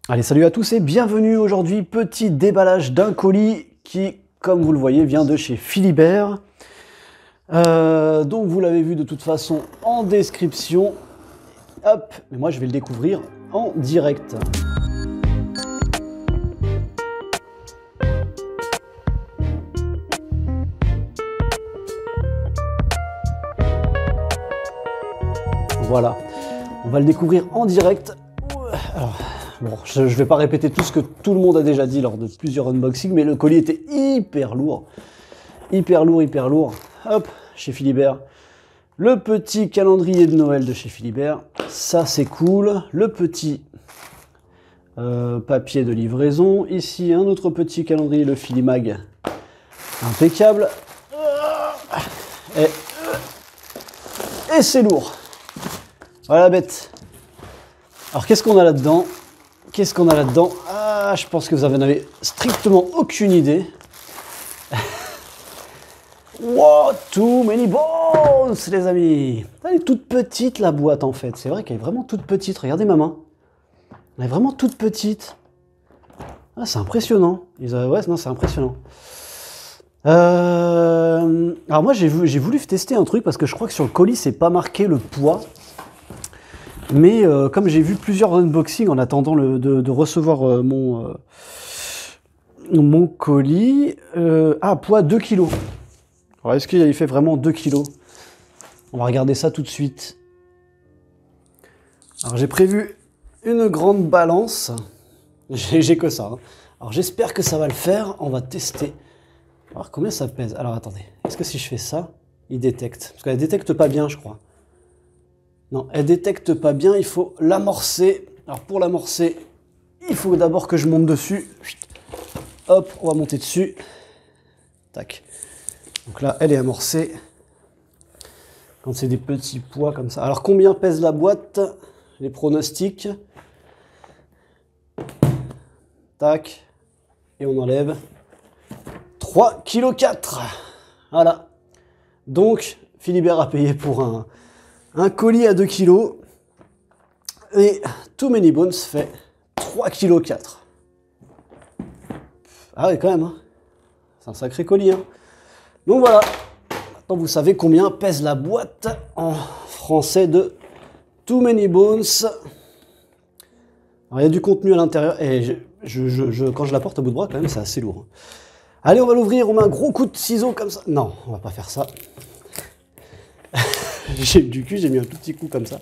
Allez, salut à tous et bienvenue aujourd'hui. Petit déballage d'un colis qui, comme vous le voyez, vient de chez Philibert. Donc vous l'avez vu de toute façon en description. Hop, mais moi je vais le découvrir en direct. Voilà, on va le découvrir en direct. Alors, bon, je ne vais pas répéter tout ce que tout le monde a déjà dit lors de plusieurs unboxings, mais le colis était hyper lourd. Hyper lourd, hyper lourd. Hop, chez Philibert. Le petit calendrier de Noël de chez Philibert. Ça, c'est cool. Le petit papier de livraison. Ici, un autre petit calendrier, le Filimag. Impeccable. Et c'est lourd. Voilà la bête. Alors, qu'est-ce qu'on a là-dedans? Qu'est-ce qu'on a là-dedans? Ah, je pense que vous n'en avez strictement aucune idée. Wow, too many bones, les amis. Elle est toute petite, la boîte, en fait. C'est vrai qu'elle est vraiment toute petite. Regardez ma main. Elle est vraiment toute petite. Ah, c'est impressionnant. Ouais, non, c'est impressionnant. Alors moi, j'ai voulu tester un truc parce que je crois que sur le colis, c'est pas marqué le poids. Mais comme j'ai vu plusieurs unboxings en attendant de recevoir mon colis, poids 2 kg. Alors est-ce qu'il fait vraiment 2 kg? On va regarder ça tout de suite. Alors j'ai prévu une grande balance. J'ai que ça. Hein. Alors j'espère que ça va le faire. On va tester. Alors combien ça pèse? Alors attendez. Est-ce que si je fais ça, il détecte? Parce qu'elle détecte pas bien, je crois. Non, elle détecte pas bien, il faut l'amorcer. Alors pour l'amorcer, il faut d'abord que je monte dessus. Hop, on va monter dessus. Tac. Donc là, elle est amorcée. Quand c'est des petits poids comme ça. Alors combien pèse la boîte? Les pronostics. Tac. Et on enlève 3,4 kg. Voilà. Donc, Philibert a payé pour un colis à 2 kg. Et Too Many Bones fait 3,4 kg. Ah oui, quand même. Hein. C'est un sacré colis. Hein. Donc voilà. Maintenant, vous savez combien pèse la boîte en français de Too Many Bones. Alors, il y a du contenu à l'intérieur. Et quand je la porte à bout de bras, quand même, c'est assez lourd. Allez, on va l'ouvrir. On met un gros coup de ciseau comme ça. Non, on va pas faire ça. Du cul, j'ai mis un tout petit coup comme ça.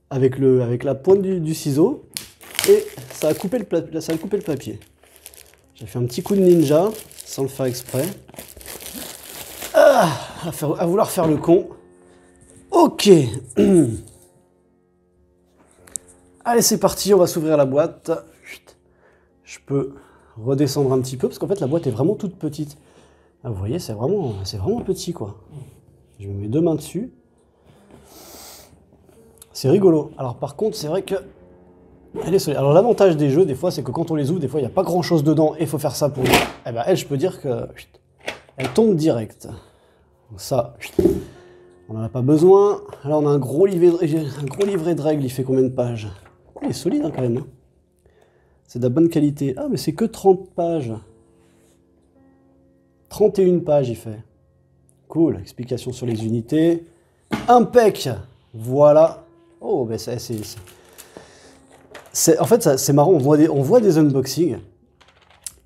Avec la pointe du ciseau. Et ça a coupé le papier. J'ai fait un petit coup de ninja, sans le faire exprès. À vouloir faire le con. Ok. Allez, c'est parti, on va s'ouvrir la boîte. Je peux redescendre un petit peu, parce qu'en fait, la boîte est vraiment toute petite. Ah, vous voyez, c'est vraiment petit, quoi. Je me mets 2 mains dessus. C'est rigolo. Alors, par contre, c'est vrai que elle est solide. Alors, l'avantage des jeux, des fois, c'est que quand on les ouvre, des fois, il n'y a pas grand-chose dedans et il faut faire ça pour... Eh ben, elle, je peux dire que... Elle tombe direct. Donc ça, on n'en a pas besoin. Là, on a un gros livret de règles. Il fait combien de pages? Il est solide, hein, quand même. Hein. C'est de la bonne qualité. Ah, mais c'est que 30 pages. 31 pages, il fait. Cool. Explication sur les unités. Impec. Voilà. Oh, ben en fait, c'est marrant. On voit des unboxings.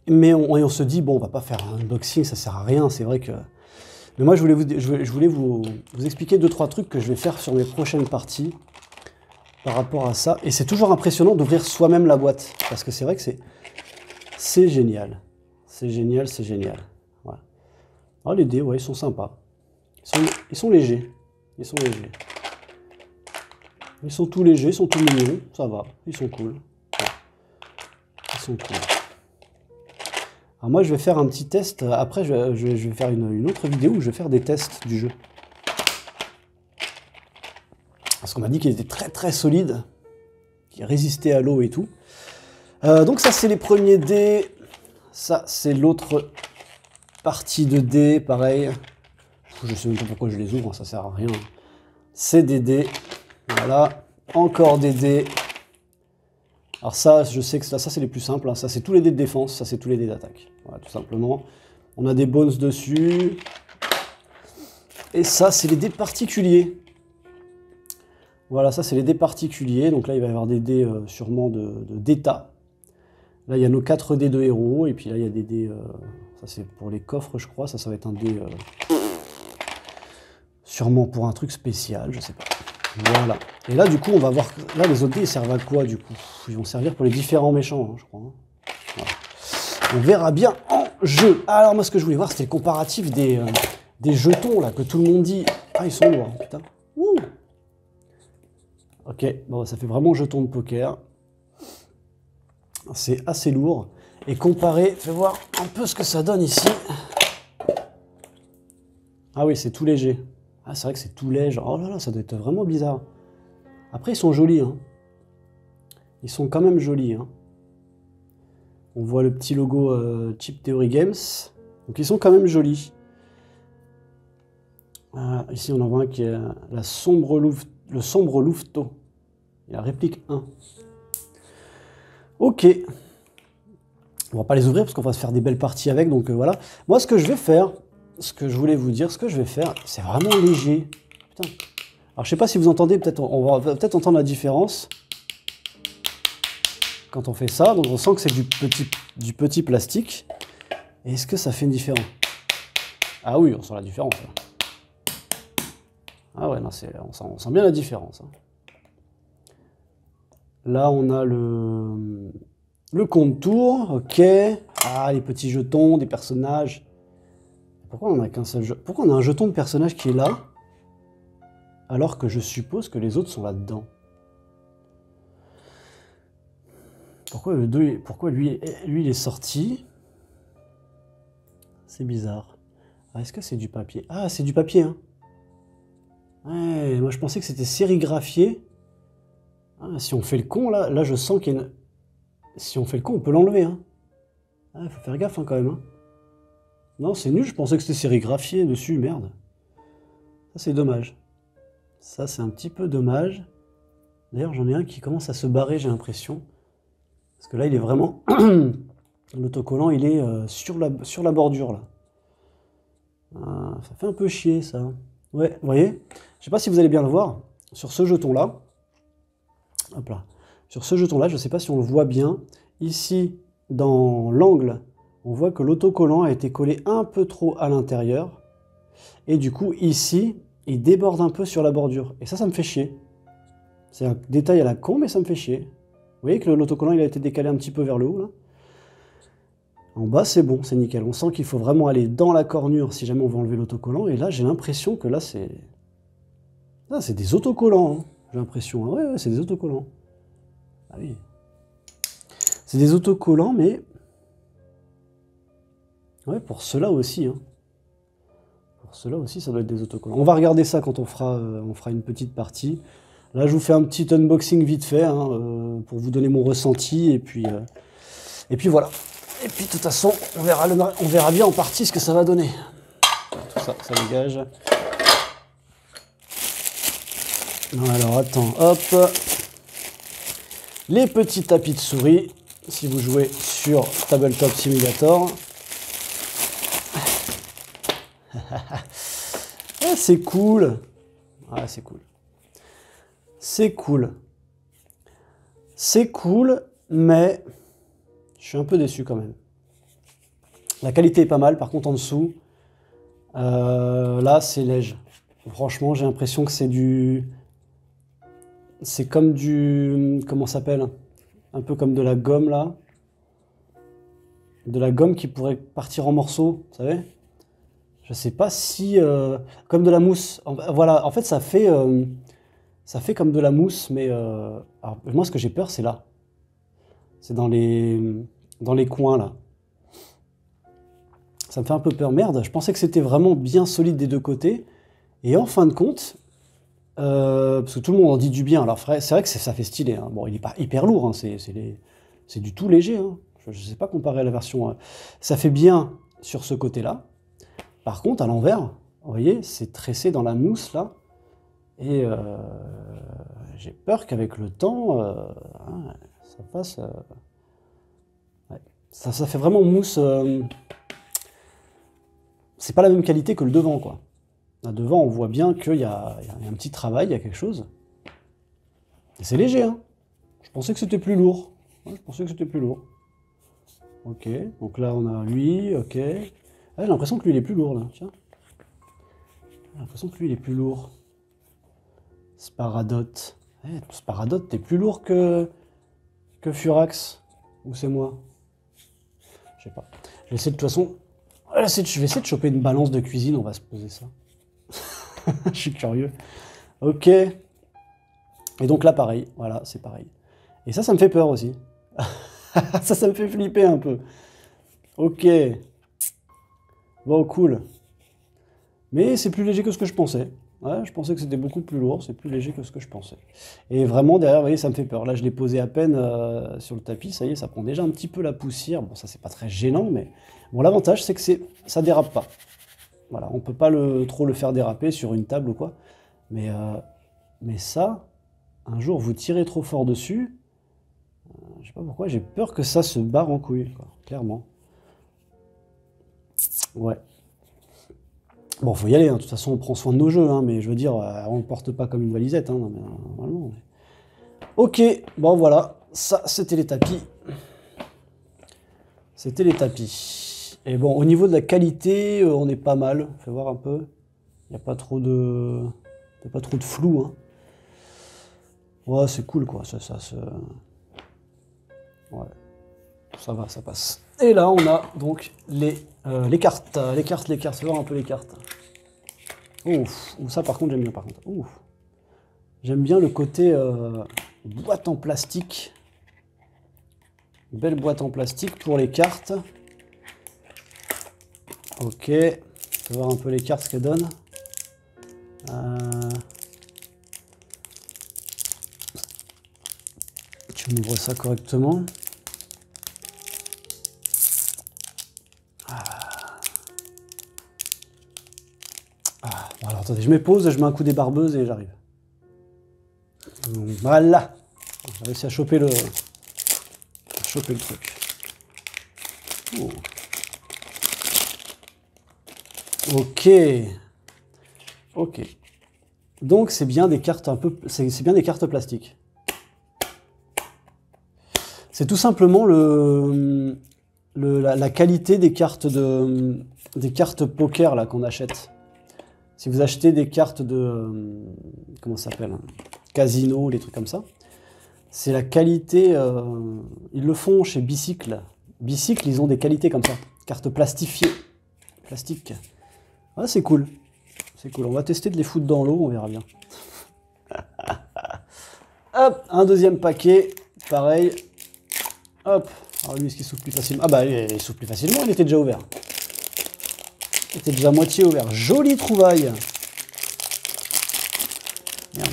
Mais on se dit, bon, on va pas faire un unboxing, ça sert à rien. C'est vrai que... Mais moi, je voulais vous expliquer 2-3 trucs que je vais faire sur mes prochaines parties par rapport à ça. Et c'est toujours impressionnant d'ouvrir soi-même la boîte. Parce que c'est vrai que c'est génial. C'est génial, c'est génial. Voilà. Oh, les dés, ouais, ils sont sympas. Ils sont légers. Ils sont légers. Ils sont tout légers, ils sont tout mignons. Ça va, ils sont cool. Ouais. Ils sont cool. Alors moi, je vais faire un petit test. Après, je vais faire une autre vidéo où je vais faire des tests du jeu. Parce qu'on m'a dit qu'il était très très solide, qu'il résistait à l'eau et tout. Donc ça, c'est les premiers dés. Ça, c'est l'autre partie de dés, pareil. Je sais même pas pourquoi je les ouvre, ça sert à rien. C'est des dés. Voilà. Encore des dés. Alors ça, je sais que ça c'est les plus simples, hein. Ça c'est tous les dés de défense, ça c'est tous les dés d'attaque. Voilà, tout simplement. On a des bones dessus. Et ça, c'est les dés particuliers. Voilà, ça c'est les dés particuliers. Donc là, il va y avoir des dés sûrement d'état. Là, il y a nos 4 dés de héros. Et puis là, il y a des dés... ça c'est pour les coffres, je crois. Ça va être un dé... sûrement pour un truc spécial, je sais pas. Voilà. Et là, du coup, on va voir... Là, les autres dés, ils servent à quoi, du coup? Ils vont servir pour les différents méchants, hein, je crois. Voilà. On verra bien en jeu. Alors, moi, ce que je voulais voir, c'était le comparatif des jetons, là, que tout le monde dit. Ah, ils sont lourds, putain. Ouh. Ok, bon, ça fait vraiment jeton de poker. C'est assez lourd. Et comparé, fais voir un peu ce que ça donne ici. Ah oui, c'est tout léger. Ah, c'est vrai que c'est tout léger. Oh là là, ça doit être vraiment bizarre. Après, ils sont jolis, hein. Ils sont quand même jolis, hein. On voit le petit logo Chip Theory Games. Donc, ils sont quand même jolis. Ici, on en voit un qui est le sombre louveteau. Il y a la réplique 1. Ok. On va pas les ouvrir parce qu'on va se faire des belles parties avec. Donc, voilà. Moi, ce que je vais faire... Ce que je voulais vous dire, ce que je vais faire, c'est vraiment léger. Putain. Alors, je sais pas si vous entendez, peut-être on va peut-être entendre la différence quand on fait ça. Donc, on sent que c'est du petit plastique. Est-ce que ça fait une différence? Ah oui, on sent la différence. Là. Ah ouais, non, on sent bien la différence. Hein. Là, on a le contour. Ok. Ah, les petits jetons, des personnages. Pourquoi on a qu'un seul jeu? Pourquoi on a un jeton de personnage qui est là, alors que je suppose que les autres sont là-dedans? Pourquoi lui, il est sorti? C'est bizarre. Ah, est-ce que c'est du papier? Ah, c'est du papier, hein. Ouais, moi je pensais que c'était sérigraphié. Ah, si on fait le con, là je sens qu'il y a une... Si on fait le con, on peut l'enlever, hein. Ah, faut faire gaffe, hein, quand même, hein. Non, c'est nul, je pensais que c'était sérigraphié dessus, merde. Ça, c'est dommage. Ça, c'est un petit peu dommage. D'ailleurs, j'en ai un qui commence à se barrer, j'ai l'impression. Parce que là, il est vraiment... L'autocollant, il est sur la bordure, là. Ah, ça fait un peu chier, ça. Ouais, vous voyez? Je sais pas si vous allez bien le voir. Sur ce jeton-là... Hop là. Sur ce jeton-là, je ne sais pas si on le voit bien. Ici, dans l'angle... On voit que l'autocollant a été collé un peu trop à l'intérieur. Et du coup, ici, il déborde un peu sur la bordure. Et ça me fait chier. C'est un détail à la con, mais ça me fait chier. Vous voyez que l'autocollant, il a été décalé un petit peu vers le haut, là. En bas, c'est bon, c'est nickel. On sent qu'il faut vraiment aller dans la cornure si jamais on veut enlever l'autocollant. Et là, j'ai l'impression que là, c'est... Ah, c'est des autocollants, hein. J'ai l'impression. Ah ouais, c'est des autocollants. Ah oui. C'est des autocollants, mais... Ouais, pour cela aussi. Hein. Pour cela aussi, ça doit être des autocollants. On va regarder ça quand on fera une petite partie. Là, je vous fais un petit unboxing vite fait hein, pour vous donner mon ressenti. Et puis voilà. Et puis, de toute façon, on verra bien en partie ce que ça va donner. Tout ça, ça dégage. Alors, attends, hop. Les petits tapis de souris, si vous jouez sur Tabletop Simulator. Ah, c'est cool. Ah, c'est cool. C'est cool. C'est cool, mais je suis un peu déçu quand même. La qualité est pas mal, par contre en dessous, là c'est léger. Franchement, j'ai l'impression que c'est du... C'est comme du... Comment ça s'appelle? Un peu comme de la gomme là. De la gomme qui pourrait partir en morceaux, vous savez? Je sais pas si... comme de la mousse. Voilà, en fait ça fait comme de la mousse, mais... alors, moi ce que j'ai peur c'est là. C'est dans les coins là. Ça me fait un peu peur. Merde, je pensais que c'était vraiment bien solide des deux côtés. Et en fin de compte, parce que tout le monde en dit du bien. Alors c'est vrai que ça fait stylé. Hein. Bon, il n'est pas hyper lourd, hein. C'est du tout léger. Hein. Je ne sais pas comparer à la version... ça fait bien sur ce côté-là. Par contre, à l'envers, vous voyez, c'est tressé dans la mousse là. Et j'ai peur qu'avec le temps, hein, ça fasse... ouais. Ça fait vraiment mousse... c'est pas la même qualité que le devant, quoi. Là, devant, on voit bien qu'il y a un petit travail, il y a quelque chose. Et c'est léger, hein. Je pensais que c'était plus lourd. Ouais, je pensais que c'était plus lourd. Ok, donc là on a lui, ok. Ah, j'ai l'impression que lui il est plus lourd là, tiens. J'ai l'impression que lui il est plus lourd. Sparadot. Sparadot, t'es plus lourd que Furax. Ou c'est moi? Je sais pas. Je vais essayer de toute façon. Je vais essayer de choper une balance de cuisine, on va se poser ça. Je suis curieux. Ok. Et donc là pareil, voilà, c'est pareil. Et ça me fait peur aussi. Ça me fait flipper un peu. Ok. Bon, cool. Mais c'est plus léger que ce que je pensais. Ouais, je pensais que c'était beaucoup plus lourd, c'est plus léger que ce que je pensais. Et vraiment, derrière, vous voyez, ça me fait peur. Là, je l'ai posé à peine sur le tapis, ça y est, ça prend déjà un petit peu la poussière. Bon, ça, c'est pas très gênant, mais... Bon, l'avantage, c'est que ça dérape pas. Voilà, on peut pas trop le faire déraper sur une table ou quoi. Mais ça, un jour, vous tirez trop fort dessus, je sais pas pourquoi, j'ai peur que ça se barre en couille, quoi, clairement. Ouais. Bon, faut y aller, hein. De toute façon, on prend soin de nos jeux, hein, mais je veux dire, on ne porte pas comme une valisette, hein, non, mais, normalement. Ok, bon voilà, ça, c'était les tapis. C'était les tapis. Et bon, au niveau de la qualité, on est pas mal. Fais voir un peu. Il n'y a pas trop de... Il n'y a pas trop de flou, hein. Ouais, c'est cool, quoi. Ça se... Ouais. Ça va, ça passe. Et là, on a donc les cartes. Les cartes. Fais voir un peu les cartes. Ouf. Ça, par contre, j'aime bien, par contre. Ouf. J'aime bien le côté boîte en plastique. Belle boîte en plastique pour les cartes. Ok. On va voir un peu les cartes, ce qu'elles donnent. Tu m'ouvres ça correctement. Bon, alors attendez, je me pose, je mets un coup des barbeuses et j'arrive. Voilà. J'ai réussi à choper le truc. Oh. Ok. Ok. Donc c'est bien des cartes un peu, c'est bien des cartes plastiques. C'est tout simplement la qualité des cartes poker là qu'on achète. Si vous achetez des cartes de comment ça s'appelle, casino, les trucs comme ça, c'est la qualité. Ils le font chez Bicycle. Bicycle, ils ont des qualités comme ça, cartes plastifiées, plastique. Ah, c'est cool. C'est cool. On va tester de les foutre dans l'eau, on verra bien. Hop, un deuxième paquet, pareil. Hop. Alors lui, est-ce qu'il s'ouvre plus facilement? Ah bah, il s'ouvre plus facilement, il était déjà ouvert. Il était déjà à moitié ouvert. Jolie trouvaille. Merde.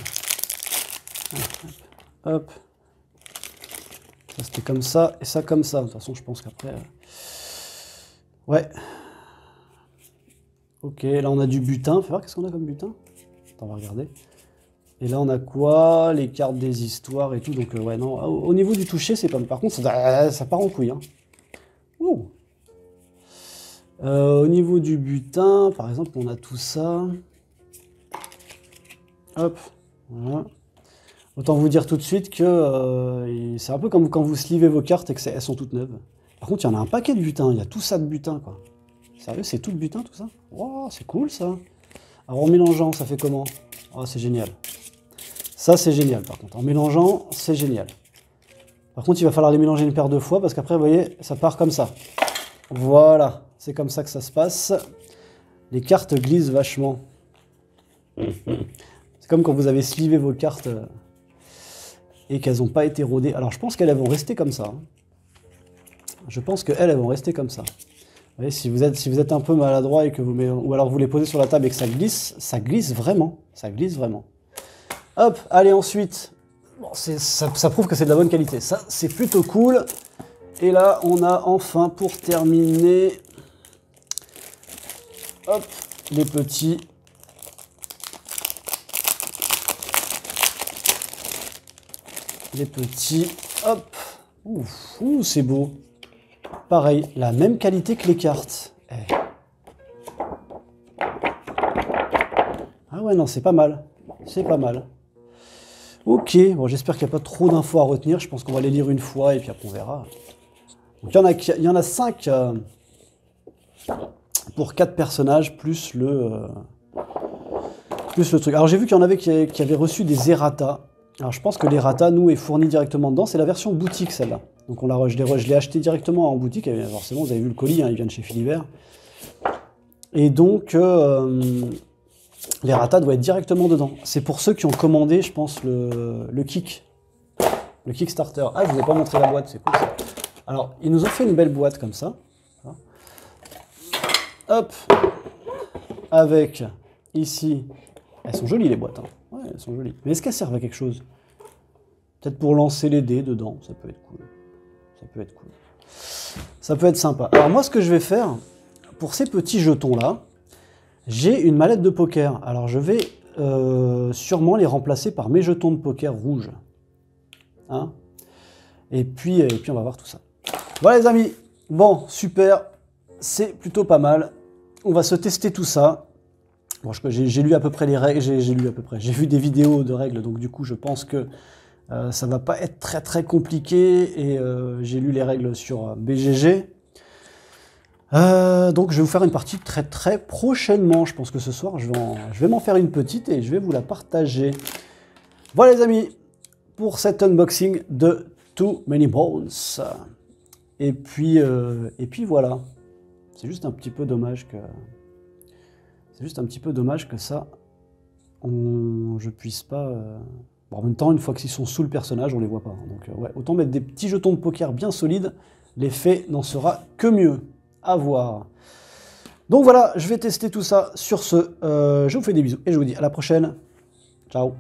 Hop. Ça, c'était comme ça, et ça comme ça. De toute façon, je pense qu'après... Ouais. Ok, là, on a du butin. Fais voir, qu'est-ce qu'on a comme butin? Attends, on va regarder. Et là, on a quoi? Les cartes des histoires et tout. Donc, ouais, non. Au niveau du toucher, c'est pas... Par contre, ça part en couille. Hein. Ouh. Au niveau du butin, par exemple, on a tout ça. Hop. Voilà. Autant vous dire tout de suite que c'est un peu comme quand vous slivez vos cartes et qu'elles sont toutes neuves. Par contre, il y en a un paquet de butin. Il y a tout ça de butin, quoi. Sérieux, c'est tout de butin, tout ça? Wow, c'est cool, ça. Alors, en mélangeant, ça fait comment? Oh, c'est génial. Ça, c'est génial, par contre. En mélangeant, c'est génial. Par contre, il va falloir les mélanger une paire de fois parce qu'après, vous voyez, ça part comme ça. Voilà, c'est comme ça que ça se passe. Les cartes glissent vachement. C'est comme quand vous avez slivé vos cartes et qu'elles n'ont pas été rodées. Alors, je pense qu'elles vont rester comme ça. Je pense qu'elles vont rester comme ça. Vous voyez, si vous êtes un peu maladroit et que ou alors vous les posez sur la table et que ça glisse vraiment. Ça glisse vraiment. Hop, allez, ensuite, bon, ça prouve que c'est de la bonne qualité. Ça, c'est plutôt cool. Et là, on a enfin, pour terminer, hop, les petits. Hop. Ouf, ouh, c'est beau. Pareil, la même qualité que les cartes. Eh. Ah ouais, non, c'est pas mal. C'est pas mal. Ok, bon, j'espère qu'il n'y a pas trop d'infos à retenir. Je pense qu'on va les lire une fois et puis après on verra. Donc il y en a 5 pour 4 personnages plus le truc. Alors j'ai vu qu'il y en avait qui avaient reçu des errata. Alors je pense que l'errata, nous, est fourni directement dedans. C'est la version boutique, celle-là. Donc je l'ai acheté directement en boutique. Et forcément, vous avez vu le colis, hein, il vient de chez Philibert. Et donc, l'errata doit être directement dedans. C'est pour ceux qui ont commandé, je pense, le Kickstarter. Ah, je vous ai pas montré la boîte, c'est cool ça. Alors, ils nous ont fait une belle boîte comme ça. Hop. Avec, ici... Elles sont jolies les boîtes, hein. Ouais, elles sont jolies. Mais est-ce qu'elles servent à quelque chose? Peut-être pour lancer les dés dedans, ça peut être cool. Ça peut être cool. Ça peut être sympa. Alors moi, ce que je vais faire, pour ces petits jetons-là, j'ai une mallette de poker. Alors je vais sûrement les remplacer par mes jetons de poker rouges. Hein, et puis on va voir tout ça. Voilà les amis. Bon, super. C'est plutôt pas mal. On va se tester tout ça. Bon, j'ai lu à peu près les règles, j'ai vu des vidéos de règles, donc du coup je pense que ça va pas être très très compliqué, et j'ai lu les règles sur BGG. Donc je vais vous faire une partie très très prochainement. Je pense que ce soir je vais m'en faire une petite et je vais vous la partager. Voilà les amis, pour cet unboxing de Too Many Bones. Et puis voilà. C'est juste un petit peu dommage que... ça, je puisse pas... Bon, en même temps, une fois qu'ils sont sous le personnage, on les voit pas. Donc ouais, autant mettre des petits jetons de poker bien solides, l'effet n'en sera que mieux. À voir. Donc voilà, je vais tester tout ça. Sur ce, je vous fais des bisous et je vous dis à la prochaine. Ciao.